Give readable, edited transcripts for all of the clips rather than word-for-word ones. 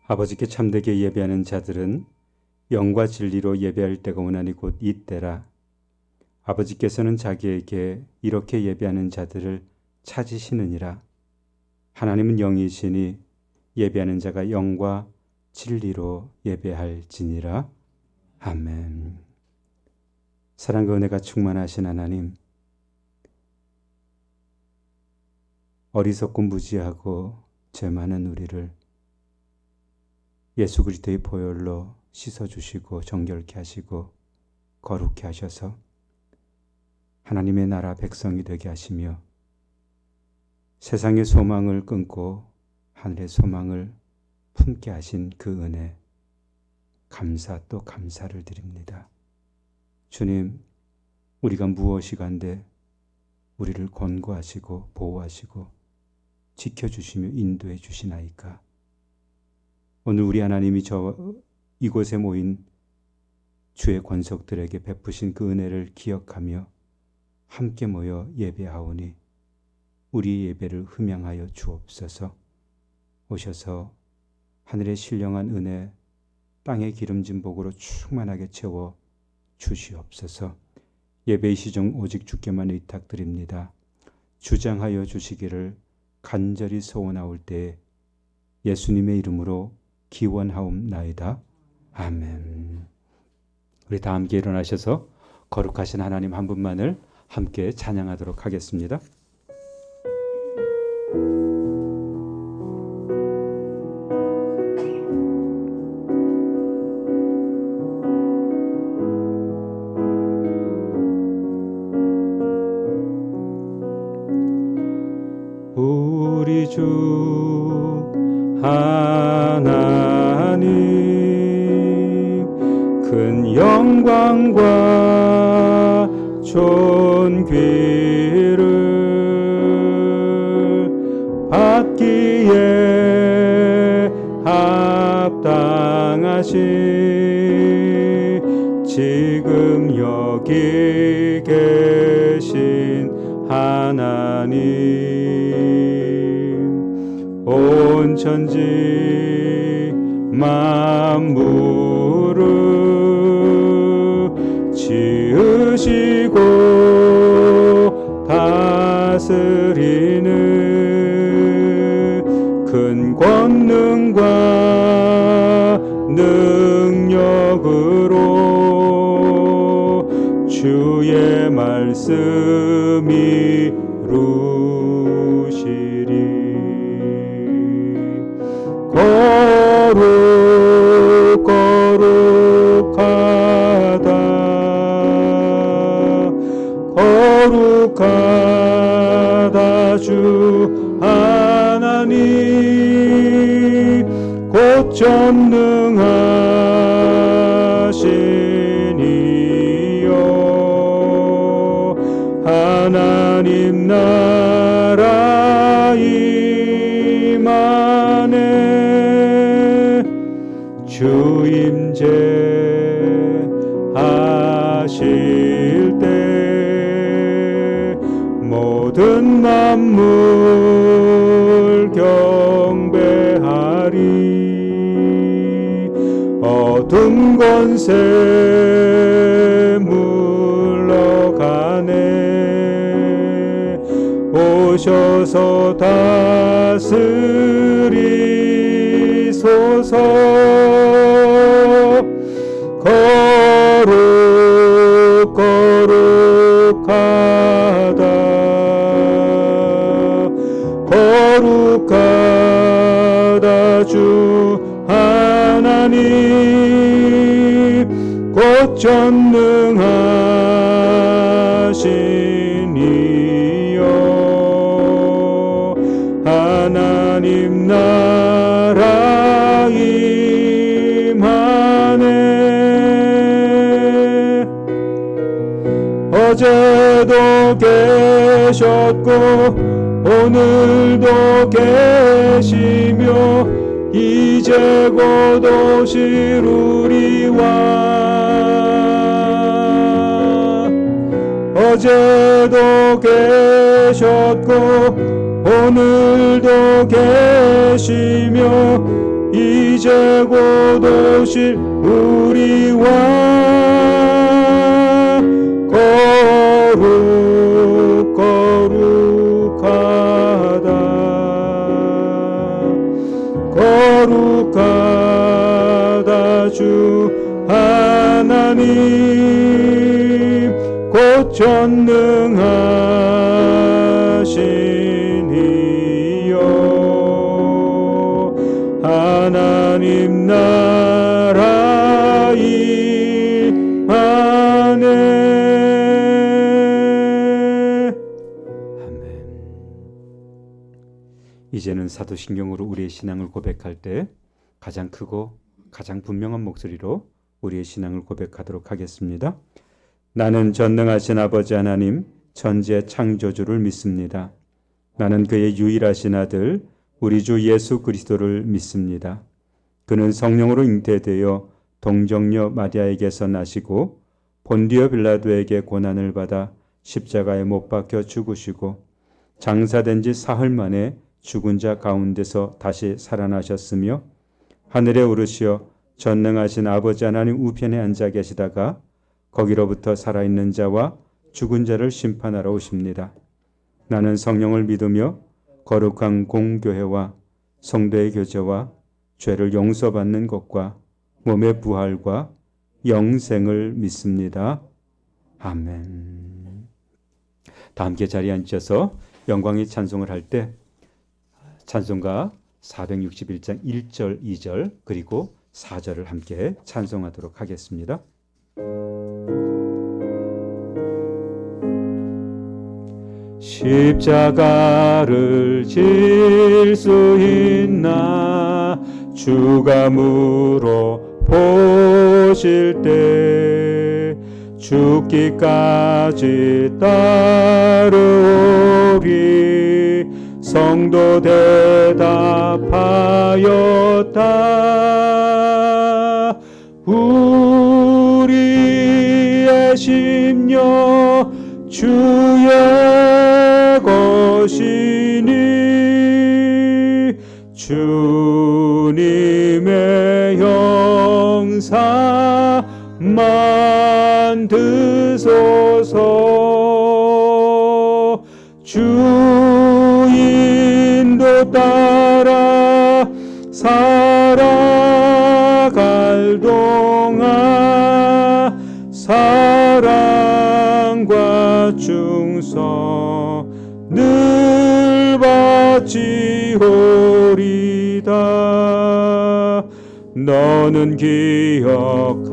아버지께 참되게 예배하는 자들은 영과 진리로 예배할 때가 오나니 곧 이때라. 아버지께서는 자기에게 이렇게 예배하는 자들을 찾으시느니라. 하나님은 영이시니 예배하는 자가 영과 진리로 예배할지니라. 아멘. 사랑과 은혜가 충만하신 하나님, 어리석고 무지하고 죄 많은 우리를 예수 그리스도의 보혈로 씻어주시고 정결케 하시고 거룩케 하셔서 하나님의 나라 백성이 되게 하시며 세상의 소망을 끊고 하늘의 소망을 품게 하신 그 은혜, 감사 또 감사를 드립니다. 주님, 우리가 무엇이 간데 우리를 권고하시고 보호하시고 지켜주시며 인도해 주시나이까. 오늘 우리 하나님이 이곳에 모인 주의 권속들에게 베푸신 그 은혜를 기억하며 함께 모여 예배하오니 우리 예배를 흠양하여 주옵소서. 오셔서 하늘의 신령한 은혜, 땅의 기름진 복으로 충만하게 채워 주시옵소서. 예배의 시종 오직 주께만 의탁드립니다. 주장하여 주시기를 간절히 소원하올 때에 예수님의 이름으로 기원하옵나이다. 아멘. 우리 다 함께 일어나셔서 거룩하신 하나님 한 분만을 함께 찬양하도록 하겠습니다. 우리 주 하나님 큰 영광과 존귀를 받기에 합당하신 지금 여기 계신 하나님, 온 천지 만물을 지으시고 다스리는 큰 권능과 능력으로 주의 말씀이 이루시리. 거룩 거룩하다 거룩하다 주 하나님, 곧 전능하신 이여 하나님 나라 임하네. 주 임재하실 때 모든 만물 경배하리. 어둠 권세 물러가네. 오셔서 다스리소서. 거룩 거룩하다 거룩하다 주 하나님, 곧 전능하신 이여 하나님 나라 임하네. 어제도 계셨고 오늘도 계시며 이제 곧 오시루리와. 어제도 계셨고 오늘도 계시며 이제 곧 오실 우리 왕 거룩하다 주 하나님 곧 전능하신 이여 하나님 나라 임하네. 아멘. 이제는 사도신경으로 우리의 신앙을 고백할 때 가장 크고 가장 분명한 목소리로 우리의 신앙을 고백하도록 하겠습니다. 나는 전능하신 아버지 하나님 천지의 창조주를 믿습니다. 나는 그의 유일하신 아들 우리 주 예수 그리스도를 믿습니다. 그는 성령으로 잉태되어 동정녀 마리아에게서 나시고 본디오 빌라도에게 고난을 받아 십자가에 못 박혀 죽으시고 장사된 지 사흘 만에 죽은 자 가운데서 다시 살아나셨으며 하늘에 오르시어 전능하신 아버지 하나님 우편에 앉아 계시다가 거기로부터 살아있는 자와 죽은 자를 심판하러 오십니다. 나는 성령을 믿으며 거룩한 공교회와 성도의 교제와 죄를 용서받는 것과 몸의 부활과 영생을 믿습니다. 아멘. 다 함께 자리에 앉으셔서 영광의 찬송을 할 때 찬송가 461장 1절, 2절 그리고 4절을 함께 찬송하도록 하겠습니다. 십자가를 질 수 있나 주가 물어보실 때 죽기까지 따르오리 성도 대답하였다. 우리의 심령 주의 것이니 주님의 형상 만드소서. 주 인도 따라 살아갈 동안 사랑과 충성 늘 바치오리다. 너는 기억하고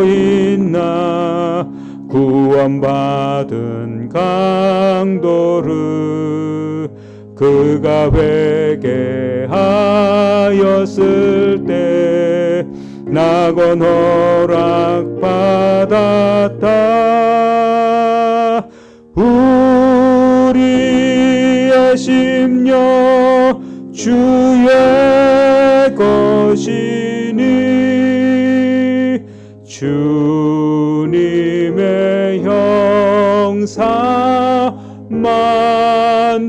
있나 구원받은 강도를 그가 회개하였을 때 낙원 허락받았다. 우리의 심령 주의 것이니 주님의 형상 만드소서.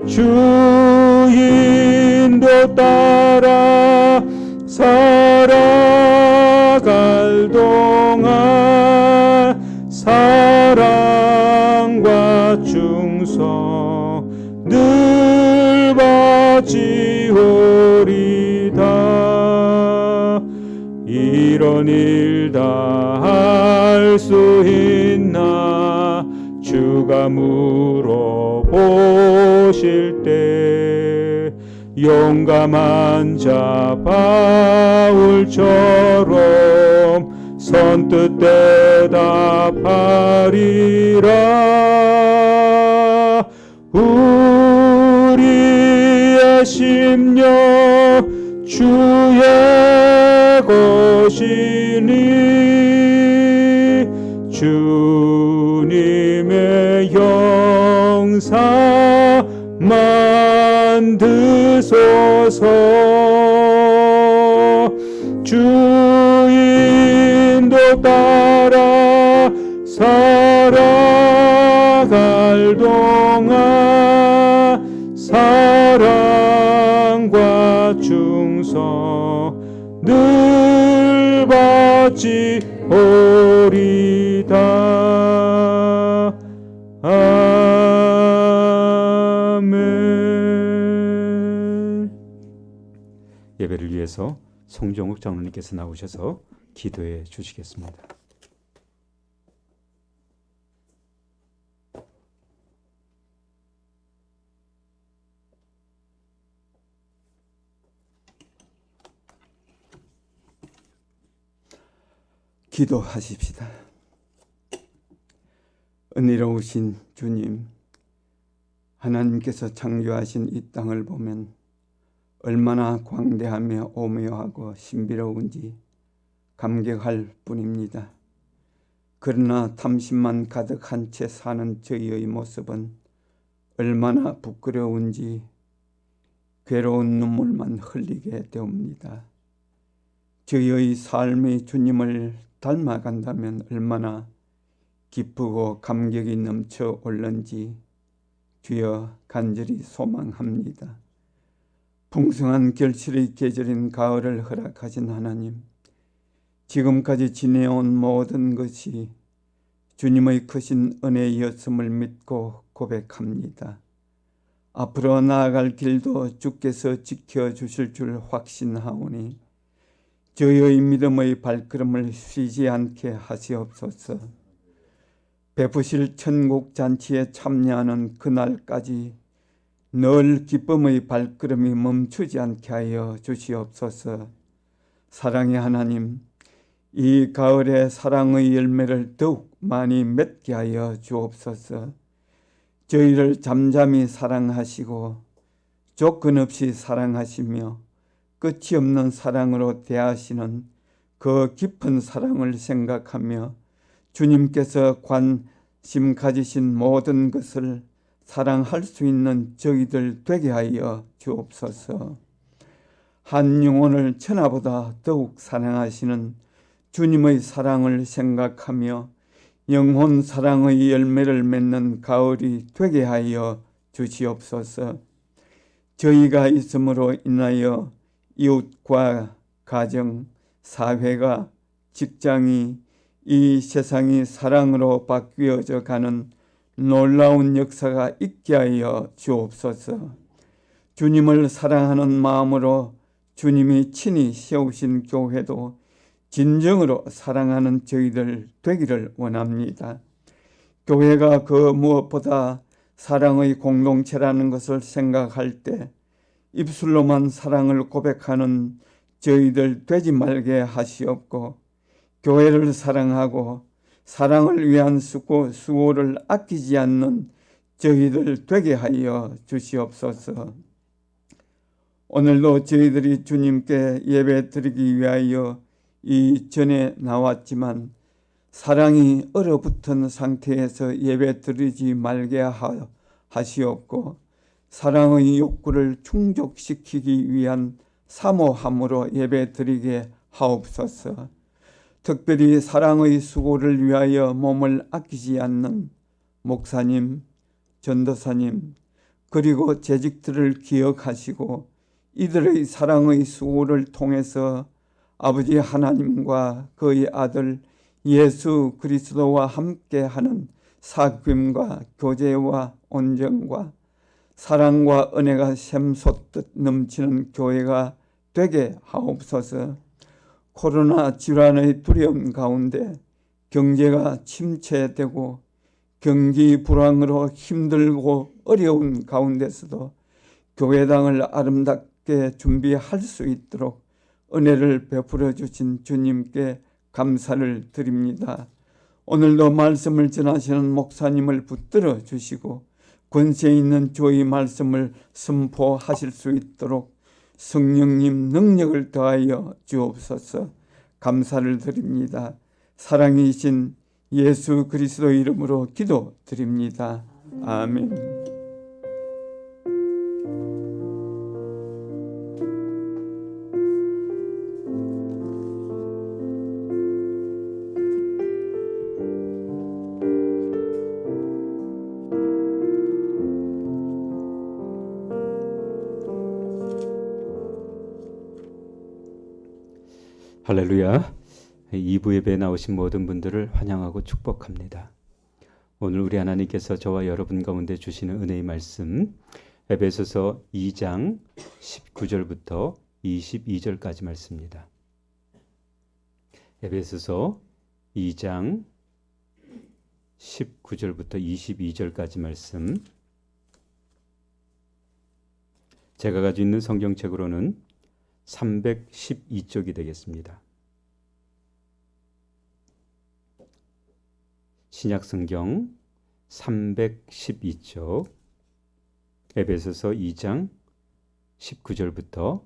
주 인도 따라 살아갈 동안 사랑과 충성 늘 바치오리다. 이런 일 다 할 수 있나 주가 물어보실 때 용감한 자 바울처럼 선뜻 대답하리라. 우리의 심령 주의 것이니 주님의 형상 만드소서. 주 인도 따라 살아갈 동안 주옵소서. 늘 바치오리다. 아멘. 예배를 위해서 송정욱 장로님께서 나오셔서 기도해 주시겠습니다. 기도하십시다. 은혜로우신 주님, 하나님께서 창조하신 이 땅을 보면 얼마나 광대하며 오묘하고 신비로운지 감격할 뿐입니다. 그러나 탐심만 가득한 채 사는 저희의 모습은 얼마나 부끄러운지 괴로운 눈물만 흘리게 되옵니다. 저희의 삶이 주님을 닮아간다면 얼마나 기쁘고 감격이 넘쳐 올는지 주여 간절히 소망합니다. 풍성한 결실의 계절인 가을을 허락하신 하나님, 지금까지 지내온 모든 것이 주님의 크신 은혜였음을 믿고 고백합니다. 앞으로 나아갈 길도 주께서 지켜주실 줄 확신하오니 저희의 믿음의 발걸음을 쉬지 않게 하시옵소서. 베푸실 천국 잔치에 참여하는 그날까지 늘 기쁨의 발걸음이 멈추지 않게 하여 주시옵소서. 사랑의 하나님, 이 가을에 사랑의 열매를 더욱 많이 맺게 하여 주옵소서. 저희를 잠잠히 사랑하시고 조건 없이 사랑하시며 끝이 없는 사랑으로 대하시는 그 깊은 사랑을 생각하며 주님께서 관심 가지신 모든 것을 사랑할 수 있는 저희들 되게 하여 주옵소서. 한 영혼을 천하보다 더욱 사랑하시는 주님의 사랑을 생각하며 영혼 사랑의 열매를 맺는 가을이 되게 하여 주시옵소서. 저희가 있음으로 인하여 이웃과 가정, 사회가, 직장이, 이 세상이 사랑으로 바뀌어져 가는 놀라운 역사가 있게 하여 주옵소서. 주님을 사랑하는 마음으로 주님이 친히 세우신 교회도 진정으로 사랑하는 저희들 되기를 원합니다. 교회가 그 무엇보다 사랑의 공동체라는 것을 생각할 때 입술로만 사랑을 고백하는 저희들 되지 말게 하시옵고, 교회를 사랑하고 사랑을 위한 수고를 아끼지 않는 저희들 되게 하여 주시옵소서. 오늘도 저희들이 주님께 예배 드리기 위하여 이 전에 나왔지만 사랑이 얼어붙은 상태에서 예배 드리지 말게 하시옵고, 사랑의 욕구를 충족시키기 위한 사모함으로 예배 드리게 하옵소서. 특별히 사랑의 수고를 위하여 몸을 아끼지 않는 목사님, 전도사님, 그리고 재직들을 기억하시고 이들의 사랑의 수고를 통해서 아버지 하나님과 그의 아들 예수 그리스도와 함께하는 사귐과 교제와 온정과 사랑과 은혜가 샘솟듯 넘치는 교회가 되게 하옵소서. 코로나 질환의 두려움 가운데 경제가 침체되고 경기 불황으로 힘들고 어려운 가운데서도 교회당을 아름답게 준비할 수 있도록 은혜를 베풀어 주신 주님께 감사를 드립니다. 오늘도 말씀을 전하시는 목사님을 붙들어 주시고 권세 있는 주의 말씀을 선포하실 수 있도록 성령님 능력을 더하여 주옵소서. 감사를 드립니다. 사랑이신 예수 그리스도 이름으로 기도드립니다. 아멘. 할렐루야. 2부 예배에 나오신 모든 분들을 환영하고 축복합니다. 오늘 우리 하나님께서 저와 여러분 가운데 주시는 은혜의 말씀 에베소서 2장 19절부터 22절까지 말씀입니다. 에베소서 2장 19절부터 22절까지 말씀, 제가 가지고 있는 성경책으로는 312쪽이 되겠습니다. 신약성경 312쪽, 에베소서 2장 19절부터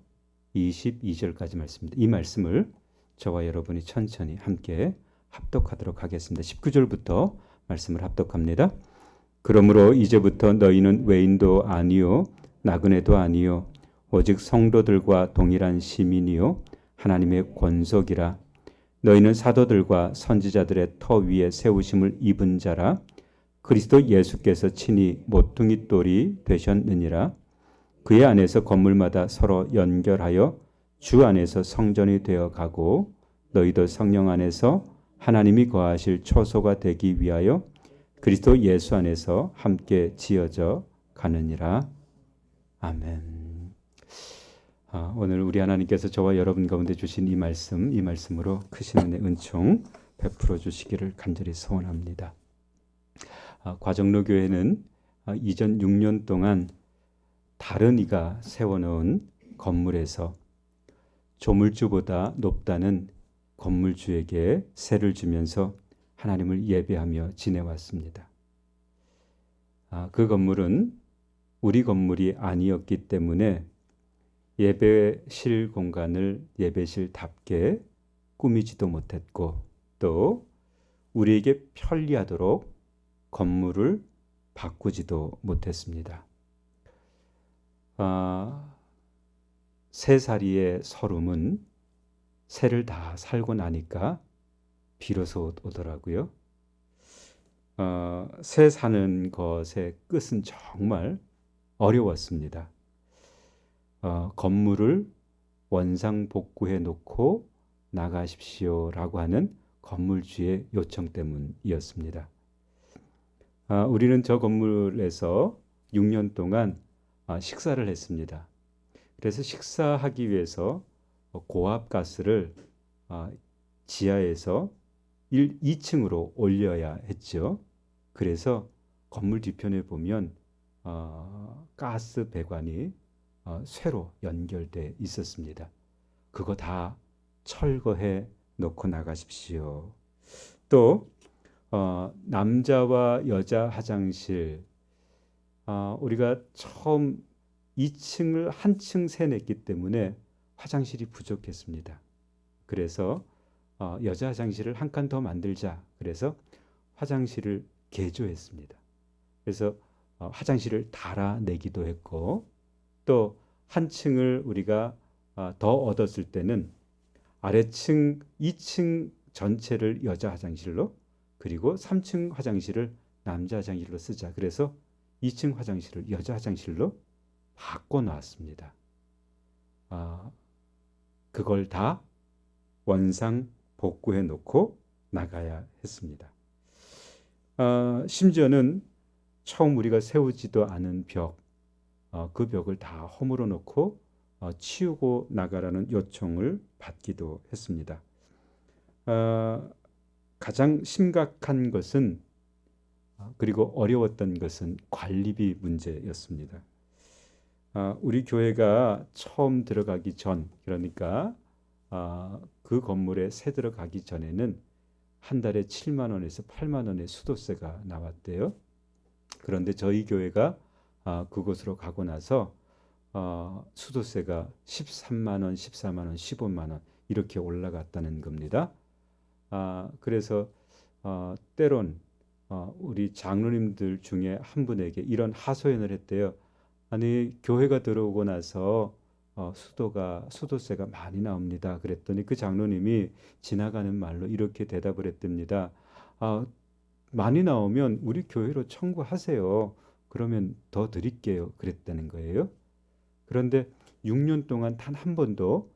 22절까지 말씀입니다. 이 말씀을 저와 여러분이 천천히 함께 합독하도록 하겠습니다. 19절부터 말씀을 합독합니다. 그러므로 이제부터 너희는 외인도 아니요 나그네도 아니요 오직 성도들과 동일한 시민이요 하나님의 권속이라. 너희는 사도들과 선지자들의 터 위에 세우심을 입은 자라. 그리스도 예수께서 친히 모퉁이 돌이 되셨느니라. 그의 안에서 건물마다 서로 연결하여 주 안에서 성전이 되어 가고 너희도 성령 안에서 하나님이 거하실 초소가 되기 위하여 그리스도 예수 안에서 함께 지어져 가느니라. 아멘. 오늘 우리 하나님께서 저와 여러분 가운데 주신 이 말씀으로 크신 은혜 은총 베풀어 주시기를 간절히 소원합니다. 과정로교회는 이전 6년 동안 다른 이가 세워놓은 건물에서 조물주보다 높다는 건물주에게 세를 주면서 하나님을 예배하며 지내왔습니다. 그 건물은 우리 건물이 아니었기 때문에 예배실 공간을 예배실답게 꾸미지도 못했고 또 우리에게 편리하도록 건물을 바꾸지도 못했습니다. 새살이의 서름은 새를 다 살고 나니까 비로소 오더라고요. 새 사는 것의 끝은 정말 어려웠습니다. 건물을 원상복구해 놓고 나가십시오라고 하는 건물주의 요청 때문이었습니다. 우리는 저 건물에서 6년 동안 식사를 했습니다. 그래서 식사하기 위해서 고압가스를 지하에서 2층으로 올려야 했죠. 그래서 건물 뒤편에 보면 가스 배관이 쇠로 연결돼 있었습니다. 그거 다 철거해 놓고 나가십시오. 또 남자와 여자 화장실, 우리가 처음 2층을 한 층 세냈기 때문에 화장실이 부족했습니다. 그래서 여자 화장실을 한 칸 더 만들자. 그래서 화장실을 개조했습니다. 그래서 화장실을 달아내기도 했고 또 한 층을 우리가 더 얻었을 때는 아래층 2층 전체를 여자 화장실로 그리고 3층 화장실을 남자 화장실로 쓰자. 그래서 2층 화장실을 여자 화장실로 바꿔놨습니다. 그걸 다 원상 복구해 놓고 나가야 했습니다. 심지어는 처음 우리가 세우지도 않은 벽, 그 벽을 다 허물어 놓고 치우고 나가라는 요청을 받기도 했습니다. 가장 심각한 것은 그리고 어려웠던 것은 관리비 문제였습니다. 우리 교회가 처음 들어가기 전, 그러니까 그 건물에 새 들어가기 전에는 한 달에 7만 원에서 8만 원의 수도세가 나왔대요. 그런데 저희 교회가 그곳으로 가고 나서 수도세가 13만 원, 14만 원, 15만 원 이렇게 올라갔다는 겁니다. 그래서 때론 우리 장로님들 중에 한 분에게 이런 하소연을 했대요. 아니 교회가 들어오고 나서 수도세가 많이 나옵니다. 그랬더니 그 장로님이 지나가는 말로 이렇게 대답을 했답니다. 많이 나오면 우리 교회로 청구하세요. 그러면 더 드릴게요. 그랬다는 거예요. 그런데 6년 동안 단 한 번도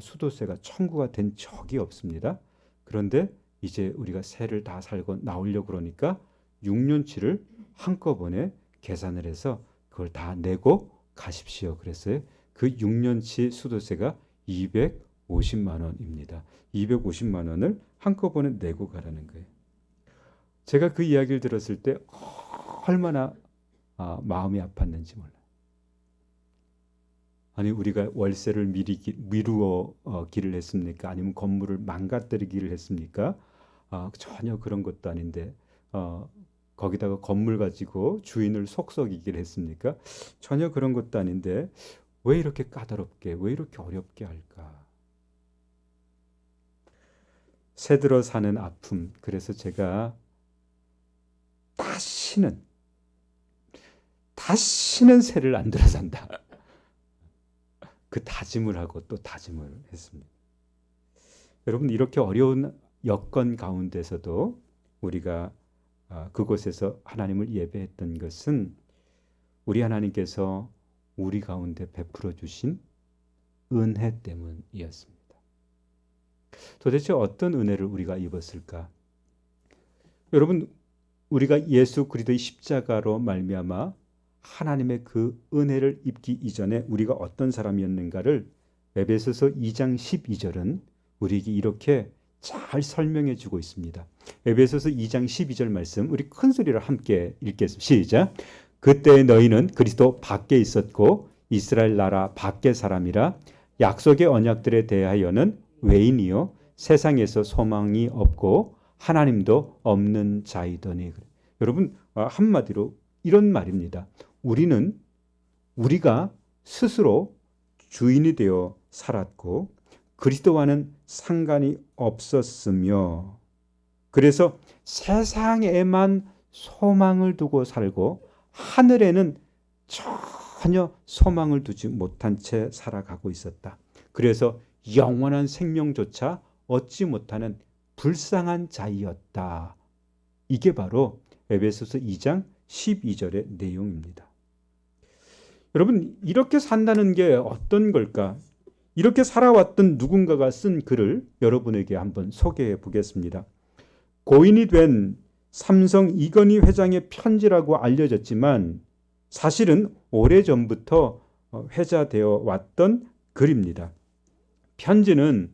수도세가 청구가 된 적이 없습니다. 그런데 이제 우리가 세를 다 살고 나오려고 그러니까 6년치를 한꺼번에 계산을 해서 그걸 다 내고 가십시오. 그랬어요. 그 6년치 수도세가 250만 원입니다. 250만 원을 한꺼번에 내고 가라는 거예요. 제가 그 이야기를 들었을 때 얼마나 마음이 아팠는지 몰라요. 아니 우리가 월세를 미루기를 했습니까? 아니면 건물을 망가뜨리기를 했습니까? 전혀 그런 것도 아닌데 거기다가 건물 가지고 주인을 속썩이기를 했습니까? 전혀 그런 것도 아닌데 왜 이렇게 까다롭게, 왜 이렇게 어렵게 할까? 새들어 사는 아픔. 그래서 제가 다시는 새를 안 들어 산다. 그 다짐을 하고 또 다짐을 했습니다. 여러분 이렇게 어려운 여건 가운데서도 우리가 그곳에서 하나님을 예배했던 것은 우리 하나님께서 우리 가운데 베풀어 주신 은혜 때문이었습니다. 도대체 어떤 은혜를 우리가 입었을까? 여러분 우리가 예수 그리스도의 십자가로 말미암아 하나님의 그 은혜를 입기 이전에 우리가 어떤 사람이었는가를 에베소서 2장 12절은 우리에게 이렇게 잘 설명해 주고 있습니다. 에베소서 2장 12절 말씀 우리 큰 소리로 함께 읽겠습니다. 시작. 그때 너희는 그리스도 밖에 있었고 이스라엘 나라 밖의 사람이라 약속의 언약들에 대하여는 외인이요 세상에서 소망이 없고 하나님도 없는 자이더니. 여러분 한마디로 이런 말입니다. 우리가 스스로 주인이 되어 살았고 그리스도와는 상관이 없었으며 그래서 세상에만 소망을 두고 살고 하늘에는 전혀 소망을 두지 못한 채 살아가고 있었다. 그래서 영원한 생명조차 얻지 못하는 불쌍한 자이었다. 이게 바로 에베소서 2장 12절의 내용입니다. 여러분 이렇게 산다는 게 어떤 걸까? 이렇게 살아왔던 누군가가 쓴 글을 여러분에게 한번 소개해 보겠습니다. 고인이 된 삼성 이건희 회장의 편지라고 알려졌지만 사실은 오래전부터 회자되어 왔던 글입니다. 편지는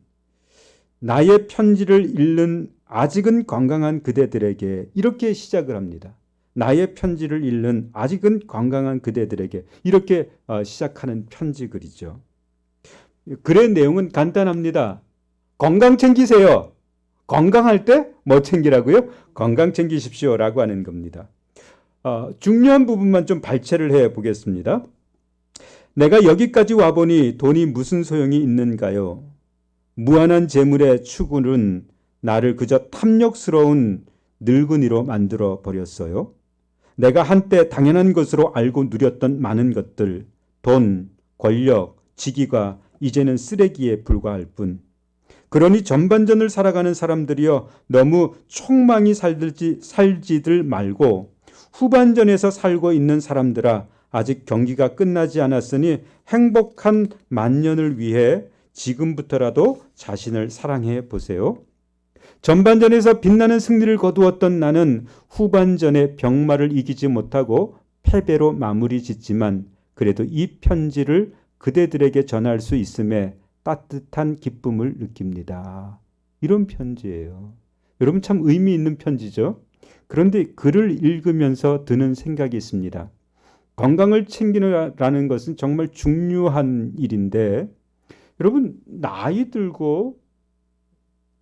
나의 편지를 읽는 아직은 건강한 그대들에게 이렇게 시작을 합니다. 나의 편지를 읽는 아직은 건강한 그대들에게 이렇게 시작하는 편지 글이죠. 글의 내용은 간단합니다. 건강 챙기세요. 건강할 때 뭐 챙기라고요? 건강 챙기십시오 라고 하는 겁니다. 중요한 부분만 좀 발췌를 해 보겠습니다. 내가 여기까지 와보니 돈이 무슨 소용이 있는가요? 무한한 재물의 추구는 나를 그저 탐욕스러운 늙은이로 만들어 버렸어요. 내가 한때 당연한 것으로 알고 누렸던 많은 것들, 돈, 권력, 직위가 이제는 쓰레기에 불과할 뿐. 그러니 전반전을 살아가는 사람들이여 너무 촉망이 살지들 말고 후반전에서 살고 있는 사람들아 아직 경기가 끝나지 않았으니 행복한 만년을 위해 지금부터라도 자신을 사랑해 보세요. 전반전에서 빛나는 승리를 거두었던 나는 후반전의 병마를 이기지 못하고 패배로 마무리 짓지만 그래도 이 편지를 그대들에게 전할 수 있음에 따뜻한 기쁨을 느낍니다. 이런 편지예요. 여러분 참 의미 있는 편지죠. 그런데 글을 읽으면서 드는 생각이 있습니다. 건강을 챙기라는 것은 정말 중요한 일인데 여러분 나이 들고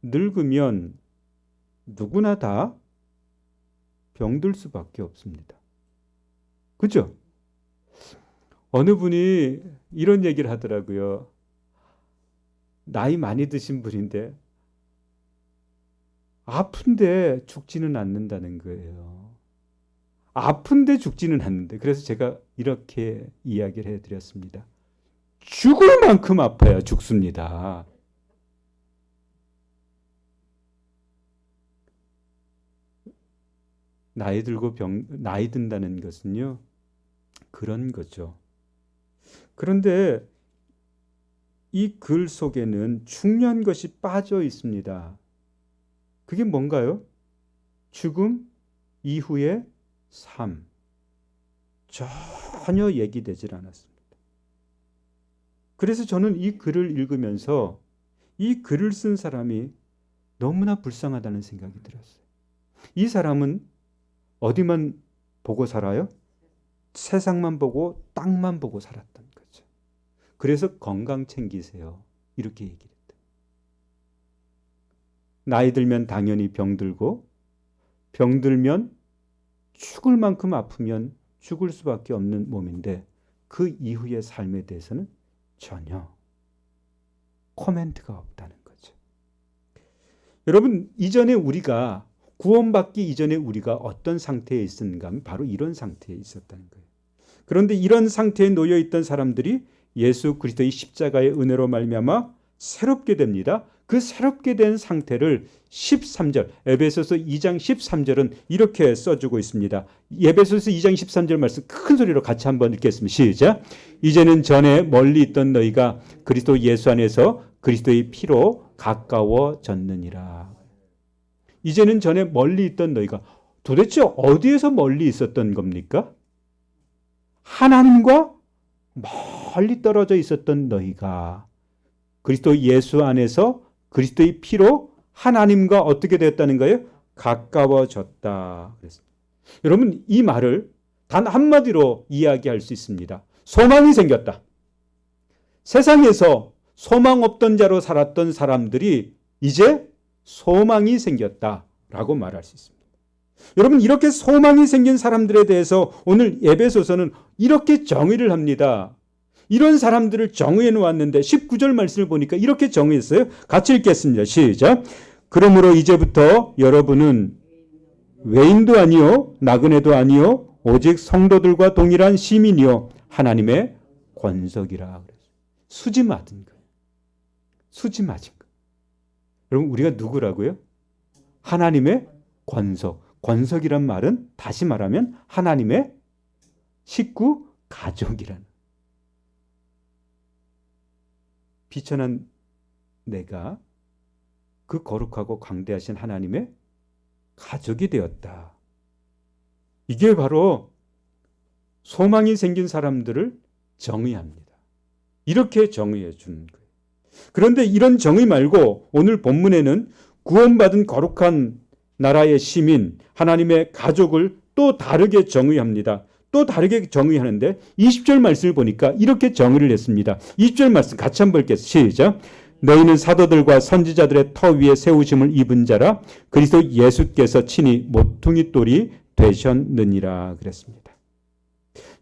늙으면 누구나 다 병들 수밖에 없습니다. 그죠? 어느 분이 이런 얘기를 하더라고요. 나이 많이 드신 분인데 아픈데 죽지는 않는다는 거예요. 아픈데 죽지는 않는데. 그래서 제가 이렇게 이야기를 해드렸습니다. 죽을 만큼 아파야 죽습니다. 나이 든다는 것은요, 그런 거죠. 그런데 이 글 속에는 중요한 것이 빠져 있습니다. 그게 뭔가요? 죽음 이후의 삶. 전혀 얘기되질 않았습니다. 그래서 저는 이 글을 읽으면서 이 글을 쓴 사람이 너무나 불쌍하다는 생각이 들었어요. 이 사람은 어디만 보고 살아요? 세상만 보고 땅만 보고 살았던 거죠. 그래서 건강 챙기세요. 이렇게 얘기를 했다. 나이 들면 당연히 병들고 병들면 죽을 만큼 아프면 죽을 수밖에 없는 몸인데 그 이후의 삶에 대해서는 전혀 코멘트가 없다는 거죠. 여러분, 이전에 우리가 구원받기 이전에 우리가 어떤 상태에 있었는가 하면 바로 이런 상태에 있었다는 거예요. 그런데 이런 상태에 놓여 있던 사람들이 예수 그리스도의 십자가의 은혜로 말미암아 새롭게 됩니다. 그 새롭게 된 상태를 13절, 에베소서 2장 13절은 이렇게 써주고 있습니다. 에베소서 2장 13절 말씀 큰 소리로 같이 한번 읽겠습니다. 시작. 이제는 전에 멀리 있던 너희가 그리스도 예수 안에서 그리스도의 피로 가까워졌느니라. 이제는 전에 멀리 있던 너희가 도대체 어디에서 멀리 있었던 겁니까? 하나님과 멀리 떨어져 있었던 너희가 그리스도 예수 안에서 그리스도의 피로 하나님과 어떻게 되었다는 거예요? 가까워졌다. 그랬습니다. 여러분, 이 말을 단 한마디로 이야기할 수 있습니다. 소망이 생겼다. 세상에서 소망 없던 자로 살았던 사람들이 이제 소망이 생겼다라고 말할 수 있습니다. 여러분, 이렇게 소망이 생긴 사람들에 대해서 오늘 에베소서는 이렇게 정의를 합니다. 이런 사람들을 정의해 놓았는데 19절 말씀을 보니까 이렇게 정의했어요. 같이 읽겠습니다. 시작. 그러므로 이제부터 여러분은 외인도 아니요 나그네도 아니요 오직 성도들과 동일한 시민이요 하나님의 권석이라 그랬어요. 수지 맞은 거예요. 수지 맞은 거예요. 여러분, 우리가 누구라고요? 하나님의 권석. 권석이란 말은 다시 말하면 하나님의 식구, 가족이라는. 비천한 내가 그 거룩하고 광대하신 하나님의 가족이 되었다. 이게 바로 소망이 생긴 사람들을 정의합니다. 이렇게 정의해 주는 거예요. 그런데 이런 정의 말고 오늘 본문에는 구원받은 거룩한 나라의 시민, 하나님의 가족을 또 다르게 정의합니다. 또 다르게 정의하는데 20절 말씀을 보니까 이렇게 정의를 했습니다. 20절 말씀 같이 한번 읽겠습니다. 시작. 너희는 사도들과 선지자들의 터 위에 세우심을 입은 자라 그리스도 예수께서 친히 모퉁이 돌이 되셨느니라 그랬습니다.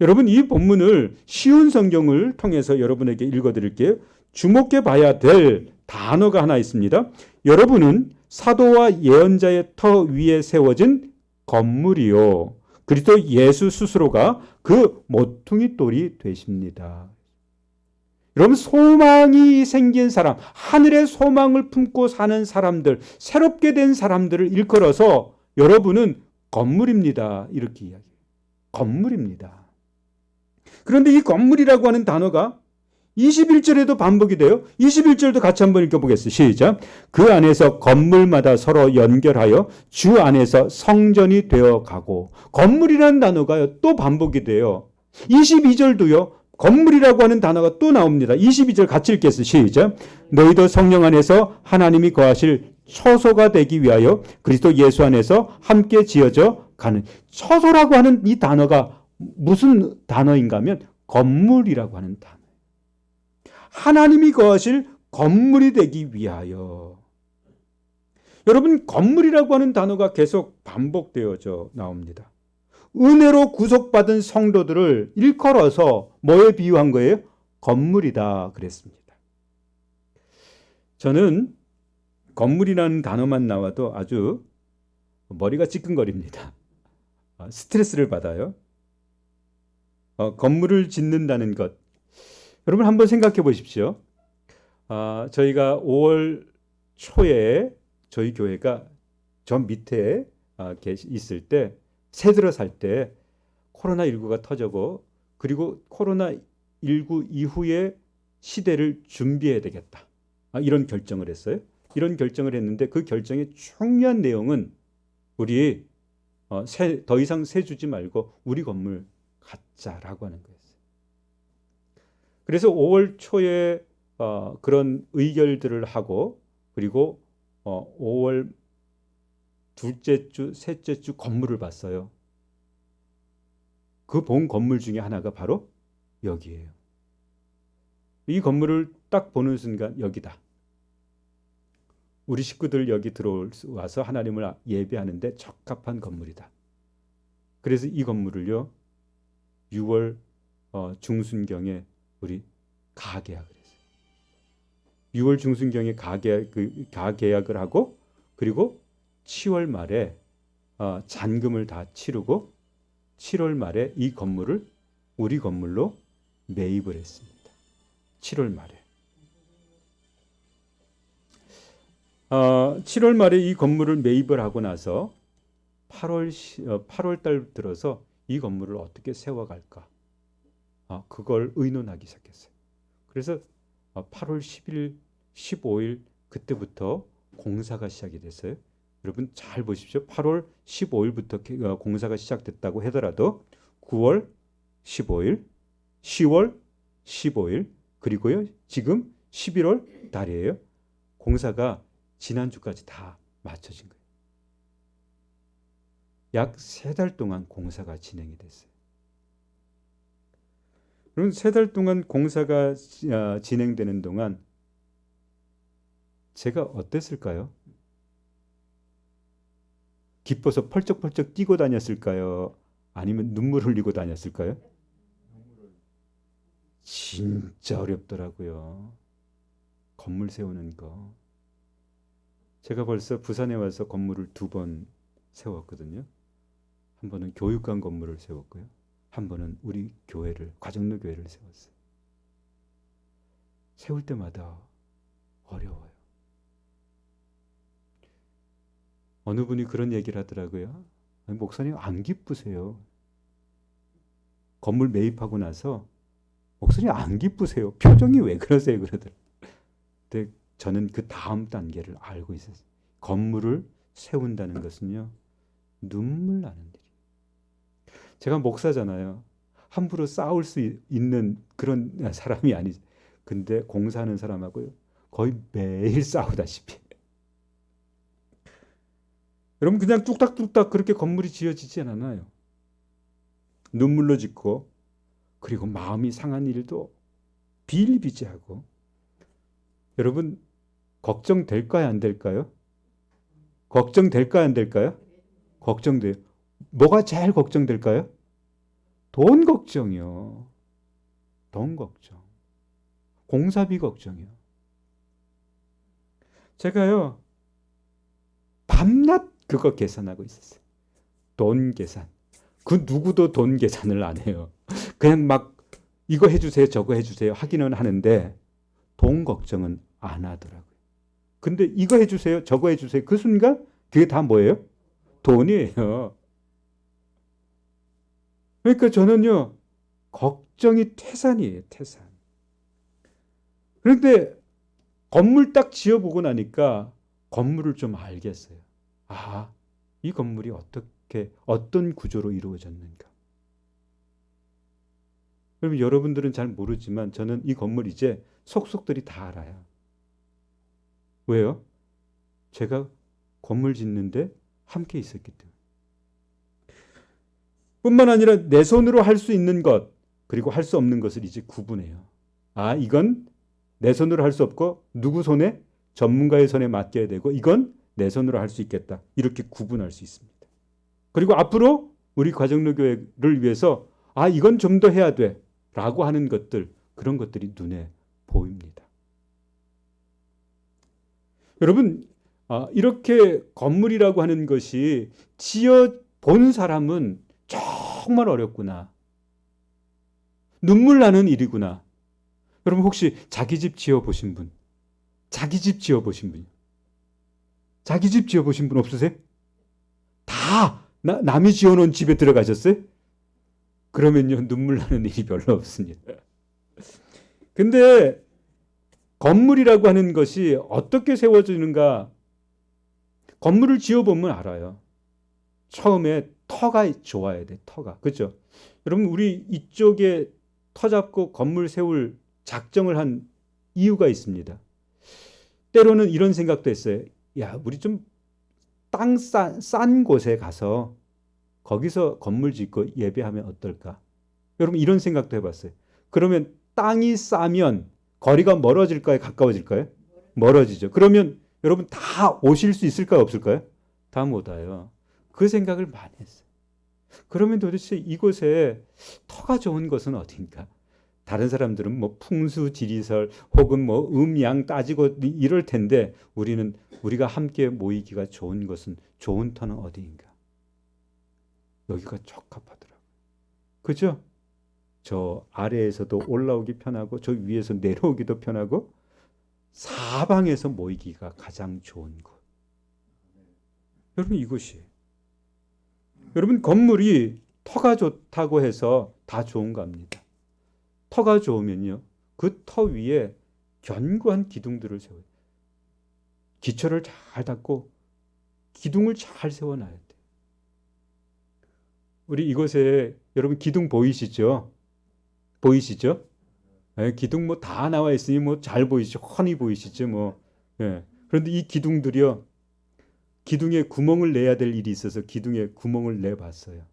여러분, 이 본문을 쉬운 성경을 통해서 여러분에게 읽어드릴게요. 주목해 봐야 될 단어가 하나 있습니다. 여러분은 사도와 예언자의 터 위에 세워진 건물이요 그리스도 예수 스스로가 그 모퉁이 돌이 되십니다. 여러분, 소망이 생긴 사람, 하늘의 소망을 품고 사는 사람들, 새롭게 된 사람들을 일컬어서 여러분은 건물입니다. 이렇게 이야기해요. 건물입니다. 그런데 이 건물이라고 하는 단어가 21절에도 반복이 돼요. 21절도 같이 한번 읽어보겠습니다. 시작. 그 안에서 건물마다 서로 연결하여 주 안에서 성전이 되어가고. 건물이라는 단어가 또 반복이 돼요. 22절도요. 건물이라고 하는 단어가 또 나옵니다. 22절 같이 읽겠습니다. 시작. 너희도 성령 안에서 하나님이 거하실 처소가 되기 위하여 그리스도 예수 안에서 함께 지어져 가는. 처소라고 하는 이 단어가 무슨 단어인가 하면 건물이라고 하는 단어. 하나님이 거하실 건물이 되기 위하여. 여러분, 건물이라고 하는 단어가 계속 반복되어져 나옵니다. 은혜로 구속받은 성도들을 일컬어서 뭐에 비유한 거예요? 건물이다 그랬습니다. 저는 건물이라는 단어만 나와도 아주 머리가 찌끈거립니다. 스트레스를 받아요. 건물을 짓는다는 것. 여러분 한번 생각해 보십시오. 저희가 5월 초에 저희 교회가 저 밑에 있을 때 새들어 살 때 코로나19가 터지고 그리고 코로나19 이후에 시대를 준비해야 되겠다. 이런 결정을 했어요. 이런 결정을 했는데 그 결정의 중요한 내용은 우리 더 이상 세 주지 말고 우리 건물 갖자라고 하는 거였어요. 그래서 5월 초에 그런 의결들을 하고 그리고 5월 둘째 주, 셋째 주 건물을 봤어요. 그 본 건물 중에 하나가 바로 여기예요. 이 건물을 딱 보는 순간 여기다. 우리 식구들 여기 들어와서 하나님을 예배하는데 적합한 건물이다. 그래서 이 건물을요 6월 중순경에 우리 가계약을 했어요. 6월 중순경에 가계약을 하고 그리고 10월 말에 잔금을 다 치르고 7월 말에 이 건물을 우리 건물로 매입을 했습니다. 7월 말에. 7월 말에 이 건물을 매입을 하고 나서 8월 달 들어서 이 건물을 어떻게 세워갈까? 그걸 의논하기 시작했어요. 그래서 8월 10일, 15일 그때부터 공사가 시작이 됐어요. 여러분 잘 보십시오. 8월 15일부터 공사가 시작됐다고 하더라도 9월 15일, 10월 15일 그리고요 지금 11월 달이에요. 공사가 지난주까지 다 마쳐진 거예요. 약 3달 동안 공사가 진행이 됐어요. 그럼 3달 동안 공사가 진행되는 동안 제가 어땠을까요? 기뻐서 펄쩍펄쩍 뛰고 다녔을까요? 아니면 눈물 흘리고 다녔을까요? 진짜 어렵더라고요. 건물 세우는 거. 제가 벌써 부산에 와서 건물을 2번 세웠거든요. 한 번은 교육관 건물을 세웠고요. 한 번은 우리 교회를, 과정로 교회를 세웠어요. 세울 때마다 어려워요. 어느 분이 그런 얘기를 하더라고요. 아니, 목사님 안 기쁘세요. 건물 매입하고 나서 목사님 안 기쁘세요. 표정이 왜 그러세요? 그러더라고요. 근데 저는 그 다음 단계를 알고 있었어요. 건물을 세운다는 것은요. 눈물 나는 일이에요. 제가 목사잖아요. 함부로 싸울 수 있는 그런 사람이 아니죠. 근데 공사하는 사람하고요. 거의 매일 싸우다시피. 여러분 그냥 뚝딱뚝딱 그렇게 건물이 지어지지 않아요. 눈물로 짓고 그리고 마음이 상한 일도 비일비재하고. 여러분 걱정될까요? 안 될까요? 걱정될까요? 안 될까요? 걱정돼요. 뭐가 제일 걱정될까요? 돈 걱정이요. 돈 걱정. 공사비 걱정이요. 제가요 밤낮 그거 계산하고 있었어요. 돈 계산. 그 누구도 돈 계산을 안 해요. 그냥 막 이거 해주세요 저거 해주세요 하기는 하는데 돈 걱정은 안 하더라고요. 근데 이거 해주세요 저거 해주세요 그 순간 그게 다 뭐예요? 돈이에요. 그러니까 저는요 걱정이 태산이에요. 태산. 그런데 건물 딱 지어보고 나니까 건물을 좀 알겠어요. 이 건물이 어떤 구조로 이루어졌는가. 그러면 여러분들은 잘 모르지만 저는 이 건물 이제 속속들이 다 알아요. 왜요? 제가 건물 짓는데 함께 있었기 때문에. 뿐만 아니라 내 손으로 할 수 있는 것 그리고 할 수 없는 것을 이제 구분해요. 이건 내 손으로 할 수 없고 누구 손에? 전문가의 손에 맡겨야 되고 이건 내 손으로 할 수 있겠다. 이렇게 구분할 수 있습니다. 그리고 앞으로 우리 과정로 교회를 위해서 이건 좀 더 해야 돼 라고 하는 것들 그런 것들이 눈에 보입니다. 여러분 이렇게 건물이라고 하는 것이 지어 본 사람은 정말 어렵구나. 눈물 나는 일이구나. 여러분 혹시 자기 집 지어보신 분? 자기 집 지어보신 분? 자기 집 지어보신 분 없으세요? 다 남이 지어놓은 집에 들어가셨어요? 그러면요 눈물 나는 일이 별로 없습니다. 근데 건물이라고 하는 것이 어떻게 세워지는가? 건물을 지어보면 알아요. 처음에 터가 좋아야 돼. 터가. 그렇죠? 여러분 우리 이쪽에 터 잡고 건물 세울 작정을 한 이유가 있습니다. 때로는 이런 생각도 했어요. 야, 우리 좀 땅 싼 곳에 가서 거기서 건물 짓고 예배하면 어떨까? 여러분 이런 생각도 해봤어요. 그러면 땅이 싸면 거리가 멀어질까요? 가까워질까요? 멀어지죠. 그러면 여러분 다 오실 수 있을까요? 없을까요? 다 못 와요. 그 생각을 많이 했어요. 그러면 도대체 이곳에 터가 좋은 곳은 어딘가? 다른 사람들은 뭐 풍수 지리설 혹은 뭐 음양 따지고 이럴 텐데 우리는 우리가 함께 모이기가 좋은 것은 좋은 터는 어디인가? 여기가 적합하더라고요. 그죠? 저 아래에서도 올라오기 편하고 저 위에서 내려오기도 편하고 사방에서 모이기가 가장 좋은 곳. 여러분 이곳이 여러분 건물이 터가 좋다고 해서 다 좋은가 합니다. 터가 좋으면요. 그 터 위에 견고한 기둥들을 세워요. 기초를 잘 닦고 기둥을 잘 세워놔야 돼요. 우리 이곳에 여러분 기둥 보이시죠? 보이시죠? 예, 기둥 뭐 다 나와 있으니 뭐 잘 보이시죠? 훤히 보이시죠? 뭐. 예. 그런데 이 기둥들이요. 기둥에 구멍을 내야 될 일이 있어서 기둥에 구멍을 내봤어요.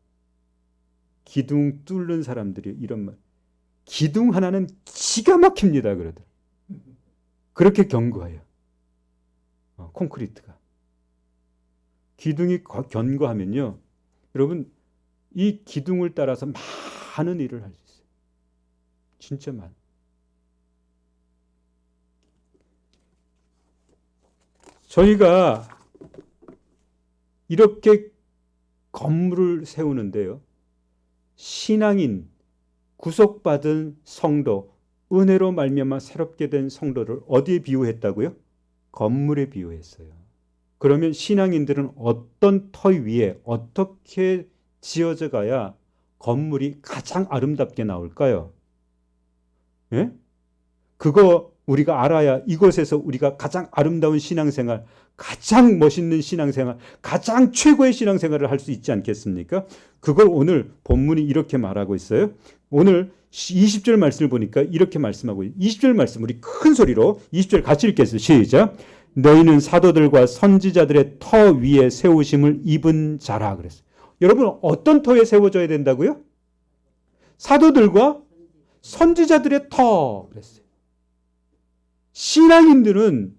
기둥 뚫는 사람들이 이런 말. 기둥 하나는 기가 막힙니다. 그러더라고요. 그렇게 견고해요. 콘크리트가. 기둥이 견고하면요. 여러분 이 기둥을 따라서 많은 일을 할 수 있어요. 진짜 많아요. 저희가 이렇게 건물을 세우는데요. 신앙인, 구속받은 성도, 은혜로 말미암아 새롭게 된 성도를 어디에 비유했다고요? 건물에 비유했어요. 그러면 신앙인들은 어떤 터 위에 어떻게 지어져 가야 건물이 가장 아름답게 나올까요? 예? 그거 우리가 알아야 이곳에서 우리가 가장 아름다운 신앙생활, 가장 멋있는 신앙생활, 가장 최고의 신앙생활을 할 수 있지 않겠습니까? 그걸 오늘 본문이 이렇게 말하고 있어요. 오늘 20절 말씀을 보니까 이렇게 말씀하고 20절 말씀 우리 큰 소리로 20절 같이 읽겠습니다. 시작. 너희는 사도들과 선지자들의 터 위에 세우심을 입은 자라 그랬어요. 여러분 어떤 터에 세워져야 된다고요? 사도들과 선지자들의 터 그랬어요. 신앙인들은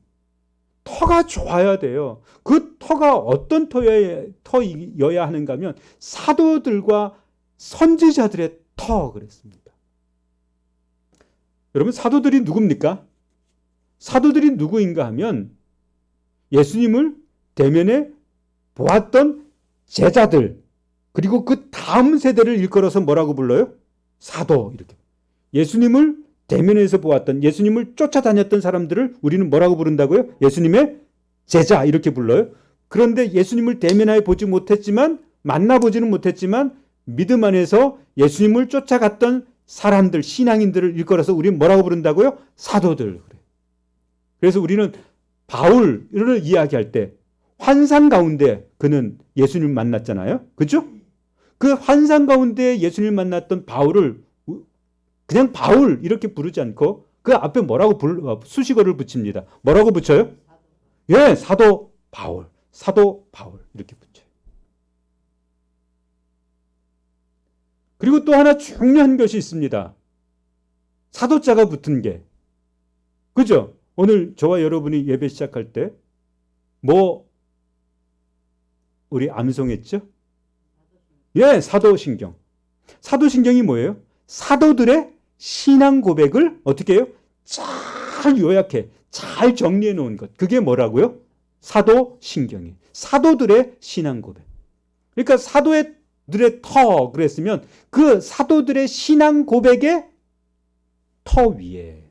터가 좋아야 돼요. 그 터가 어떤 터여야 하는가 하면 사도들과 선지자들의 터 그랬습니다. 여러분 사도들이 누굽니까? 사도들이 누구인가 하면 예수님을 대면에 보았던 제자들 그리고 그 다음 세대를 일컬어서 뭐라고 불러요? 사도 이렇게. 예수님을 대면에서 보았던 예수님을 쫓아다녔던 사람들을 우리는 뭐라고 부른다고요? 예수님의 제자 이렇게 불러요. 그런데 예수님을 대면하여 보지 못했지만 만나보지는 못했지만 믿음 안에서 예수님을 쫓아갔던 사람들 신앙인들을 일컬어서 우리는 뭐라고 부른다고요? 사도들. 그래서 우리는 바울을 이야기할 때 환상 가운데 그는 예수님을 만났잖아요. 그렇죠? 그 환상 가운데 예수님을 만났던 바울을 그냥 바울 이렇게 부르지 않고 그 앞에 뭐라고 수식어를 붙입니다. 뭐라고 붙여요? 예, 사도 바울. 사도 바울 이렇게 붙여요. 그리고 또 하나 중요한 것이 있습니다. 사도자가 붙은 게. 그죠? 오늘 저와 여러분이 예배 시작할 때 우리 암송했죠? 예, 사도신경. 사도신경이 뭐예요? 사도들의 신앙 고백을 어떻게 해요? 잘 요약해, 잘 정리해 놓은 것. 그게 뭐라고요? 사도신경이에요. 사도들의 신앙 고백. 그러니까 사도들의 터 그랬으면 그 사도들의 신앙 고백의 터 위에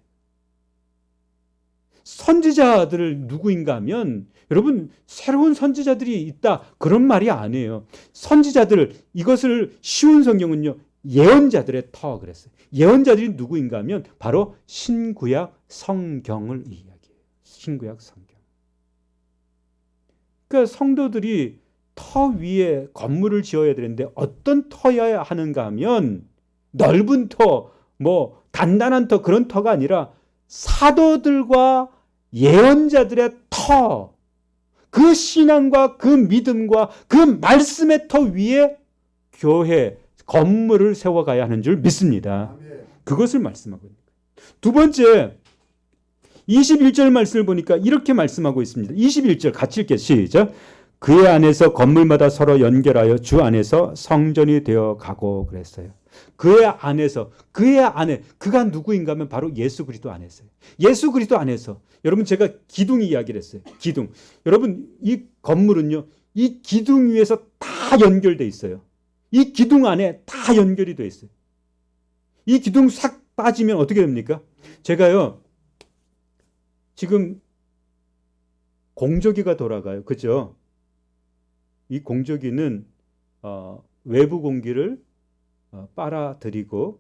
선지자들 누구인가 하면 여러분 새로운 선지자들이 있다 그런 말이 아니에요. 선지자들 이것을 쉬운 성경은요 예언자들의 터 그랬어요. 예언자들이 누구인가 하면 바로 신구약 성경을 이야기해요. 신구약 성경. 그러니까 성도들이 터 위에 건물을 지어야 되는데 어떤 터여야 하는가 하면 넓은 터, 뭐 단단한 터 그런 터가 아니라 사도들과 예언자들의 터, 그 신앙과 그 믿음과 그 말씀의 터 위에 교회, 건물을 세워가야 하는 줄 믿습니다. 그것을 말씀하고 있는 거예요. 두 번째, 21절 말씀을 보니까 이렇게 말씀하고 있습니다. 21절 같이 읽게 시작. 그의 안에서 건물마다 서로 연결하여 주 안에서 성전이 되어 가고 그랬어요. 그의 안에서, 그의 안에, 그가 누구인가 하면 바로 예수 그리스도 안에서요. 예수 그리스도 안에서. 여러분 제가 기둥 이야기를 했어요. 기둥. 여러분 이 건물은요. 이 기둥 위에서 다 연결돼 있어요. 이 기둥 안에 다 연결이 돼 있어요. 이 기둥 싹 빠지면 어떻게 됩니까? 제가요. 지금 공조기가 돌아가요. 그죠? 이 공조기는 외부 공기를 빨아들이고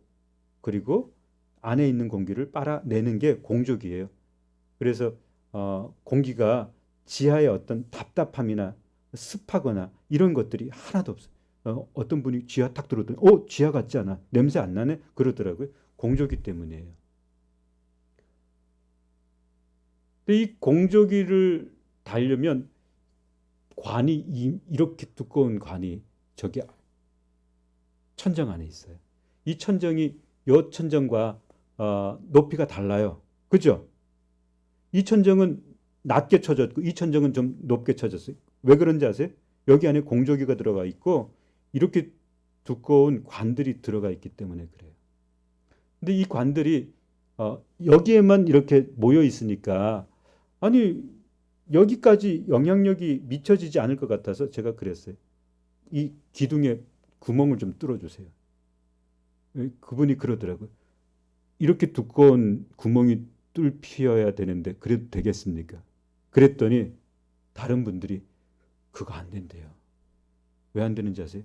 그리고 안에 있는 공기를 빨아내는 게 공조기예요. 그래서 공기가 지하에 어떤 답답함이나 습하거나 이런 것들이 하나도 없어요. 어떤 분이 지하 탁 들어오더니 지하 같지 않아. 냄새 안 나네? 그러더라고요. 공조기 때문이에요. 근데 이 공조기를 달려면 관이 이렇게 두꺼운 관이 저기 천정 안에 있어요. 이 천정이 요 천정과 높이가 달라요. 그죠? 이 천정은 낮게 쳐졌고 이 천정은 좀 높게 쳐졌어요. 왜 그런지 아세요? 여기 안에 공조기가 들어가 있고 이렇게 두꺼운 관들이 들어가 있기 때문에 그래요. 근데 이 관들이 여기에만 이렇게 모여 있으니까 아니 여기까지 영향력이 미쳐지지 않을 것 같아서 제가 그랬어요. 이 기둥에 구멍을 좀 뚫어주세요. 그분이 그러더라고요. 이렇게 두꺼운 구멍이 뚫혀야 되는데 그래도 되겠습니까? 그랬더니 다른 분들이 그거 안 된대요. 왜 안 되는지 아세요?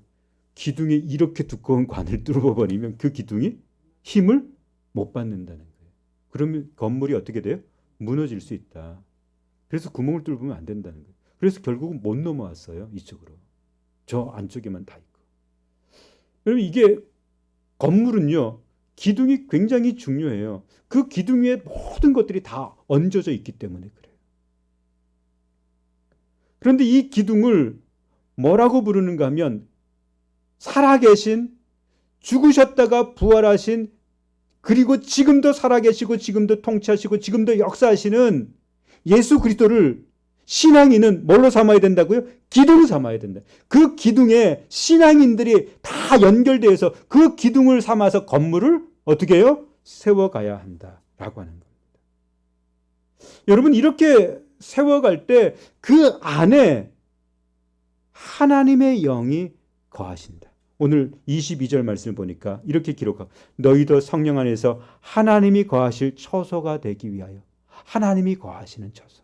기둥에 이렇게 두꺼운 관을 뚫어버리면 그 기둥이 힘을 못 받는다는 거예요. 그러면 건물이 어떻게 돼요? 무너질 수 있다. 그래서 구멍을 뚫으면 안 된다는 거예요. 그래서 결국은 못 넘어왔어요. 이쪽으로. 저 안쪽에만 다 있고. 여러분 이게 건물은요. 기둥이 굉장히 중요해요. 그 기둥 위에 모든 것들이 다 얹어져 있기 때문에 그래요. 그런데 이 기둥을 뭐라고 부르는가 하면 살아계신 죽으셨다가 부활하신 그리고 지금도 살아계시고 지금도 통치하시고 지금도 역사하시는 예수 그리스도를 신앙인은 뭘로 삼아야 된다고요? 기둥을 삼아야 된다. 그 기둥에 신앙인들이 다 연결되어서 그 기둥을 삼아서 건물을 어떻게 해요? 세워가야 한다라고 하는 겁니다. 여러분 이렇게 세워갈 때 그 안에 하나님의 영이 거하신다. 오늘 22절 말씀을 보니까 이렇게 기록하고 너희도 성령 안에서 하나님이 거하실 처소가 되기 위하여 하나님이 거하시는 처소.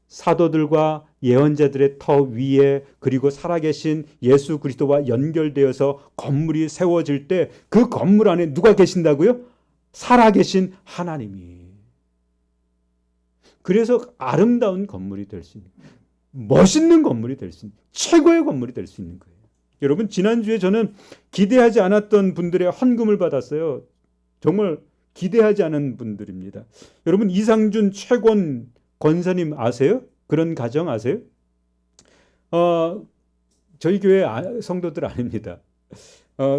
사도들과 예언자들의 터 위에 그리고 살아계신 예수 그리스도와 연결되어서 건물이 세워질 때 그 건물 안에 누가 계신다고요? 살아계신 하나님이. 그래서 아름다운 건물이 될 수 있는 멋있는 건물이 될 수 있는 최고의 건물이 될 수 있는 거예요. 여러분 지난주에 저는 기대하지 않았던 분들의 헌금을 받았어요. 정말 기대하지 않은 분들입니다. 여러분 이상준 최권 권사님 아세요? 그런 가정 아세요? 저희 교회 성도들 아닙니다.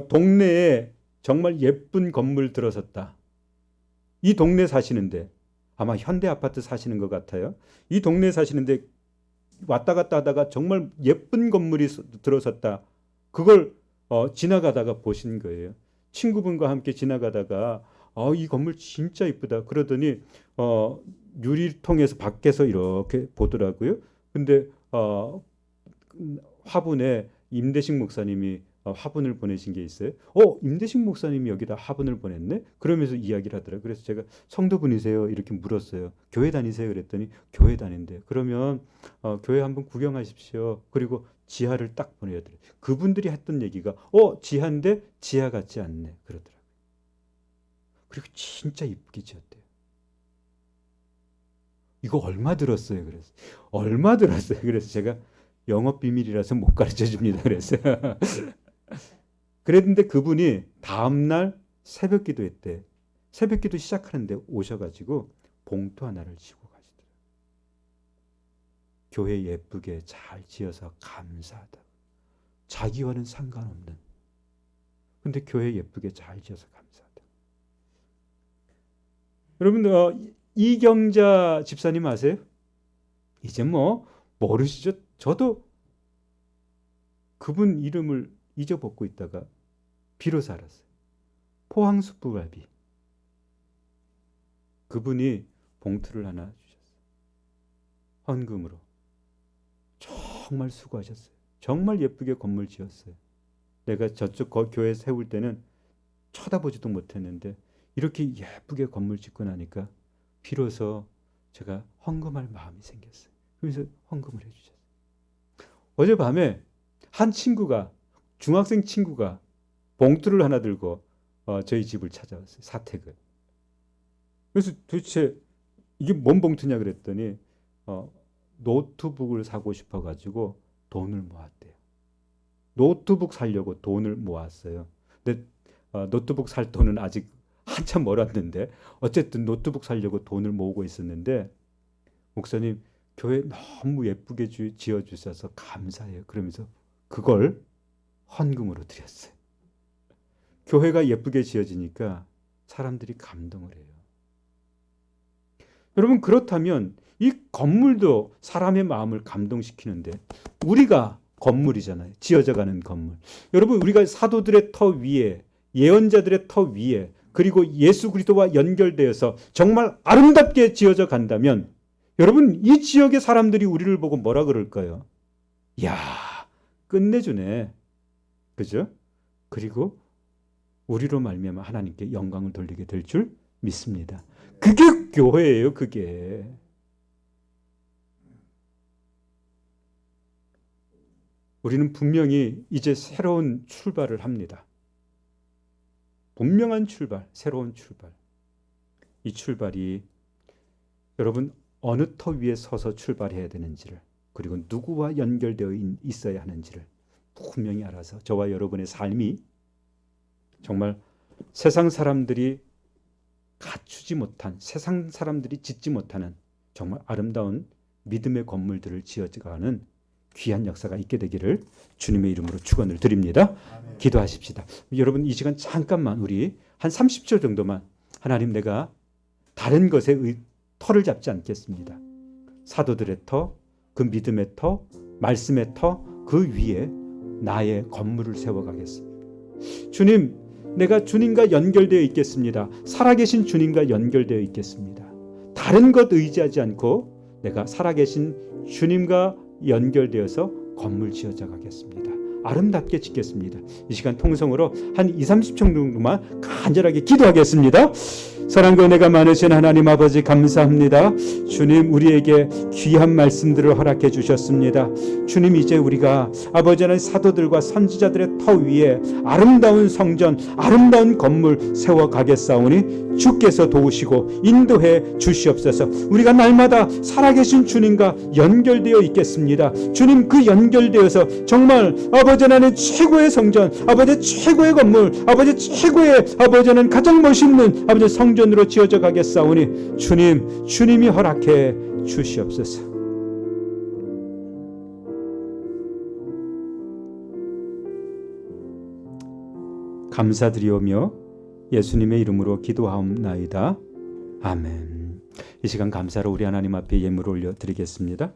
동네에 정말 예쁜 건물 들어섰다. 이 동네 사시는데 아마 현대 아파트 사시는 것 같아요. 이 동네 사시는데 왔다 갔다 하다가 정말 예쁜 건물이 들어섰다. 그걸 지나가다가 보신 거예요. 친구분과 함께 지나가다가 이 건물 진짜 이쁘다. 그러더니 유리통에서 밖에서 이렇게 보더라고요. 근데 화분에 임대식 목사님이 화분을 보내신 게 있어요. 임대식 목사님이 여기다 화분을 보냈네? 그러면서 이야기를 하더라고요. 그래서 제가 성도분이세요? 이렇게 물었어요. 교회 다니세요? 그랬더니 교회 다닌대요. 그러면 교회 한번 구경하십시오. 그리고 지하를 딱 보내드려요. 그분들이 했던 얘기가 지하인데 지하 같지 않네. 그러더라고요. 그리고 진짜 이쁘게 지었대요. 이거 얼마 들었어요? 그래서 얼마 들었어요? 그래서 제가 영업 비밀이라서 못 가르쳐 줍니다. 그랬어요. 그랬는데 그분이 다음날 새벽기도 했대. 새벽기도 시작하는데 오셔가지고 봉투 하나를 쥐고 가시더라고요. 교회 예쁘게 잘 지어서 감사하다. 자기와는 상관없는. 근데 교회 예쁘게 잘 지어서 감사하다. 여러분 이경자 집사님 아세요? 이제 모르시죠? 저도 그분 이름을 잊어먹고 있다가 비로소 알았어요. 포항숯불갈비. 그분이 봉투를 하나 주셨어요. 헌금으로. 정말 수고하셨어요. 정말 예쁘게 건물 지었어요. 내가 저쪽 교회 세울 때는 쳐다보지도 못했는데 이렇게 예쁘게 건물 짓고 나니까 비로소 제가 헌금할 마음이 생겼어요. 그래서 헌금을 해주셨어요. 어젯밤에 한 친구가, 중학생 친구가 봉투를 하나 들고 저희 집을 찾아왔어요. 사택을. 그래서 도대체 이게 뭔 봉투냐 그랬더니 노트북을 사고 싶어가지고 돈을 모았대요. 노트북 사려고 돈을 모았어요. 근데 노트북 살 돈은 아직 한참 멀었는데 어쨌든 노트북 사려고 돈을 모으고 있었는데 목사님 교회 너무 예쁘게 지어주셔서 감사해요. 그러면서 그걸 헌금으로 드렸어요. 교회가 예쁘게 지어지니까 사람들이 감동을 해요. 여러분 그렇다면 이 건물도 사람의 마음을 감동시키는데 우리가 건물이잖아요. 지어져가는 건물. 여러분 우리가 사도들의 터 위에 예언자들의 터 위에 그리고 예수 그리스도와 연결되어서 정말 아름답게 지어져 간다면 여러분 이 지역의 사람들이 우리를 보고 뭐라 그럴까요? 이야 끝내주네. 그죠? 그리고 우리로 말미암아 하나님께 영광을 돌리게 될 줄 믿습니다. 그게 교회예요. 그게. 우리는 분명히 이제 새로운 출발을 합니다. 분명한 출발, 새로운 출발. 이 출발이 여러분 어느 터 위에 서서 출발해야 되는지를 그리고 누구와 연결되어 있어야 하는지를 분명히 알아서 저와 여러분의 삶이 정말 세상 사람들이 갖추지 못한, 세상 사람들이 짓지 못하는 정말 아름다운 믿음의 건물들을 지어가는 귀한 역사가 있게 되기를 주님의 이름으로 축원을 드립니다. 아멘. 기도하십시다. 여러분 이 시간 잠깐만 우리 한 30초 정도만 하나님 내가 다른 것에 터를 잡지 않겠습니다. 사도들의 터, 그 믿음의 터, 말씀의 터, 그 위에 나의 건물을 세워가겠습니다. 주님, 내가 주님과 연결되어 있겠습니다. 살아계신 주님과 연결되어 있겠습니다. 다른 것 의지하지 않고 내가 살아계신 주님과 연결되어서 건물 지어져 가겠습니다. 아름답게 짓겠습니다. 이 시간 통성으로 한 20-30초 정도만 간절하게 기도하겠습니다. 사랑과 은혜가 많으신 하나님 아버지 감사합니다. 주님 우리에게 귀한 말씀들을 허락해 주셨습니다. 주님 이제 우리가 아버지는 사도들과 선지자들의 터 위에 아름다운 성전 아름다운 건물 세워가겠사오니 주께서 도우시고 인도해 주시옵소서. 우리가 날마다 살아계신 주님과 연결되어 있겠습니다. 주님 그 연결되어서 정말 아버지 하나님 최고의 성전 아버지 최고의 건물 아버지 최고의 아버지 하나님 가장 멋있는 아버지 성전으로 지어져 가겠사오니 주님이 허락해 주시옵소서. 감사드리오며 예수님의 이름으로 기도하옵나이다. 아멘. 이 시간 감사로 우리 하나님 앞에 예물을 올려드리겠습니다.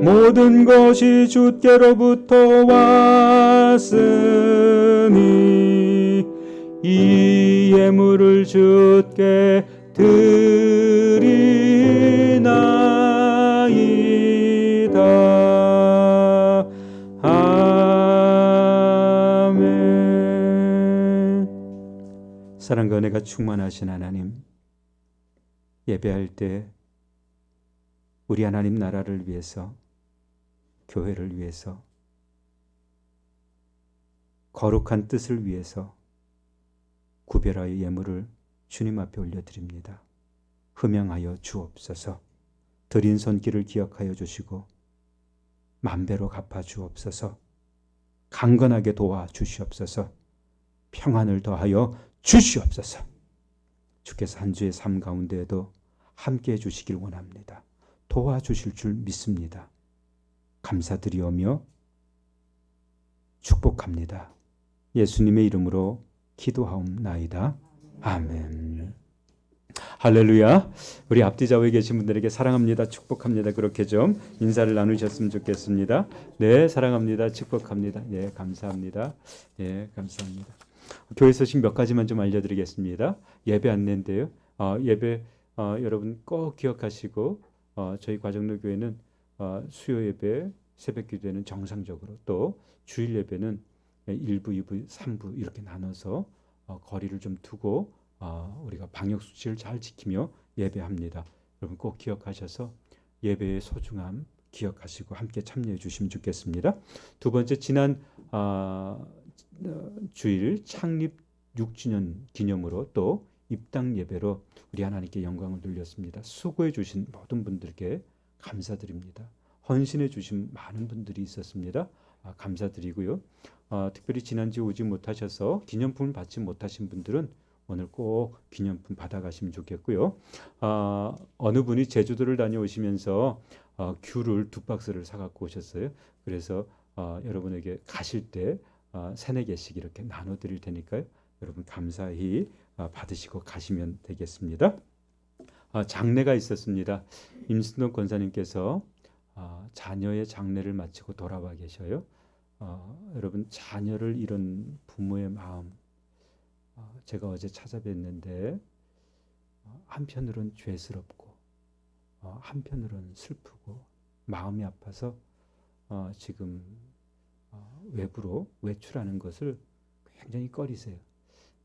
모든 것이 주께로부터 왔으니 이 예물을 주께 드리나 사랑과 은혜가 충만하신 하나님, 예배할 때 우리 하나님 나라를 위해서, 교회를 위해서, 거룩한 뜻을 위해서 구별하여 예물을 주님 앞에 올려드립니다. 흠양하여 주옵소서. 드린 손길을 기억하여 주시고 만배로 갚아 주옵소서. 강건하게 도와 주시옵소서. 평안을 더하여 주시옵소서. 주께서 한 주의 삶 가운데에도 함께해 주시길 원합니다. 도와주실 줄 믿습니다. 감사드리오며 축복합니다. 예수님의 이름으로 기도하옵나이다. 아멘. 할렐루야. 우리 앞뒤 좌우에 계신 분들에게 사랑합니다, 축복합니다, 그렇게 좀 인사를 나누셨으면 좋겠습니다. 네, 사랑합니다, 축복합니다. 네, 감사합니다. 네, 감사합니다. 교회 소식 몇 가지만 좀 알려드리겠습니다. 예배 안내인데요. 예배 여러분 꼭 기억하시고, 저희 과정로 교회는 수요 예배, 새벽 기도회는 정상적으로, 또 주일 예배는 1부, 2부, 3부 이렇게 나눠서 거리를 좀 두고 우리가 방역 수칙을 잘 지키며 예배합니다. 여러분 꼭 기억하셔서 예배의 소중함 기억하시고 함께 참여해 주시면 좋겠습니다. 두 번째, 지난 주일 창립 6주년 기념으로 또 입당 예배로 우리 하나님께 영광을 돌렸습니다. 수고해 주신 모든 분들께 감사드립니다. 헌신해 주신 많은 분들이 있었습니다. 감사드리고요. 특별히 지난주에 오지 못하셔서 기념품을 받지 못하신 분들은 오늘 꼭 기념품 받아가시면 좋겠고요. 어느 분이 제주도를 다녀오시면서 귤을 2박스를 사갖고 오셨어요. 그래서 여러분에게 가실 때 3-4개씩 이렇게 나눠드릴 테니까요. 여러분 감사히 받으시고 가시면 되겠습니다. 장례가 있었습니다. 임순덕 권사님께서 자녀의 장례를 마치고 돌아와 계셔요. 여러분 자녀를 잃은 부모의 마음, 제가 어제 찾아뵀는데 한편으로는 죄스럽고 한편으로는 슬프고 마음이 아파서 지금 외부로 외출하는 것을 굉장히 꺼리세요.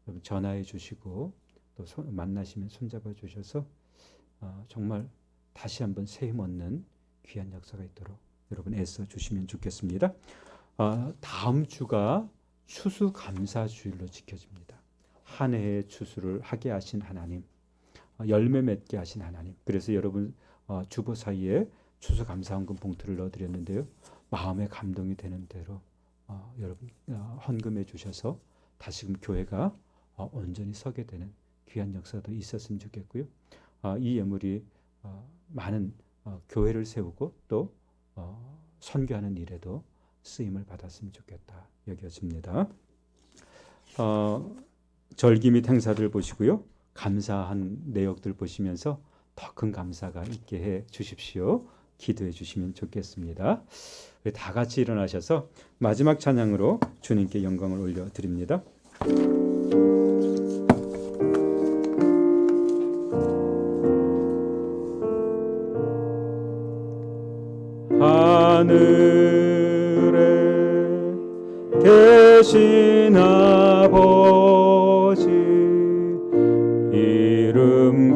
여러분 전화해 주시고 또 만나시면 손잡아 주셔서 정말 다시 한번 새 힘 얻는 귀한 역사가 있도록 여러분 애써 주시면 좋겠습니다. 다음 주가 추수감사주일로 지켜집니다. 한 해의 추수를 하게 하신 하나님, 열매 맺게 하신 하나님. 그래서 여러분 주보 사이에 추수감사헌금 봉투를 넣어드렸는데요. 마음에 감동이 되는 대로 여러분 헌금해 주셔서 다시금 교회가 온전히 서게 되는 귀한 역사도 있었으면 좋겠고요. 이 예물이 많은 교회를 세우고 또 선교하는 일에도 쓰임을 받았으면 좋겠다 여겨집니다. 절기 및 행사들 보시고요. 감사한 내역들 보시면서 더 큰 감사가 있게 해 주십시오. 기도해 주시면 좋겠습니다. 다 같이 일어나셔서 마지막 찬양으로 주님께 영광을 올려드립니다. 하늘에 계신 아버지 이름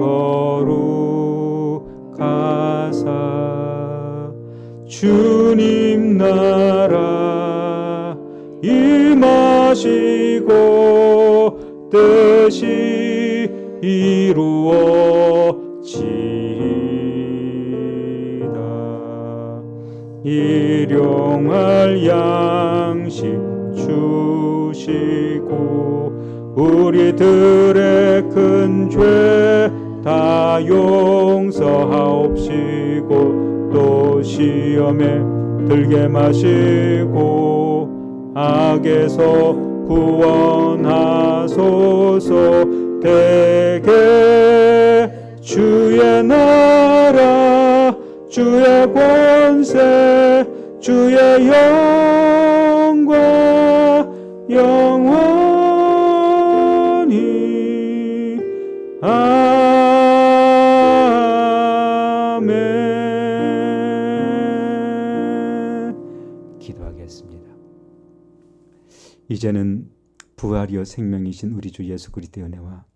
거룩하사 주님 나라 임하시고 뜻이 이루어지이다. 일용할 양식 주시고 우리들의 큰 죄 다 용서하옵시고 또 시험에 들게 마시고 악에서 구원하소서. 대개 주의 나라 주의 권세 주의 영광 영원히 아멘. 기도하겠습니다. 이제는 부활이요 생명이신 우리 주 예수 그리스도의 은혜와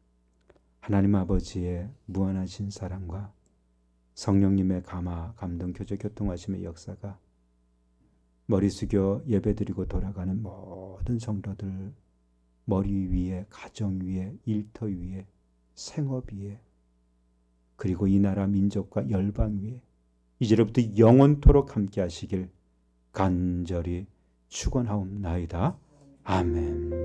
하나님 아버지의 무한하신 사랑과 성령님의 감화, 감동, 교제, 교통하심의 역사가 머리 숙여 예배드리고 돌아가는 모든 성도들 머리 위에, 가정 위에, 일터 위에, 생업 위에, 그리고 이 나라 민족과 열방 위에 이제로부터 영원토록 함께 하시길 간절히 축원하옵나이다. 아멘.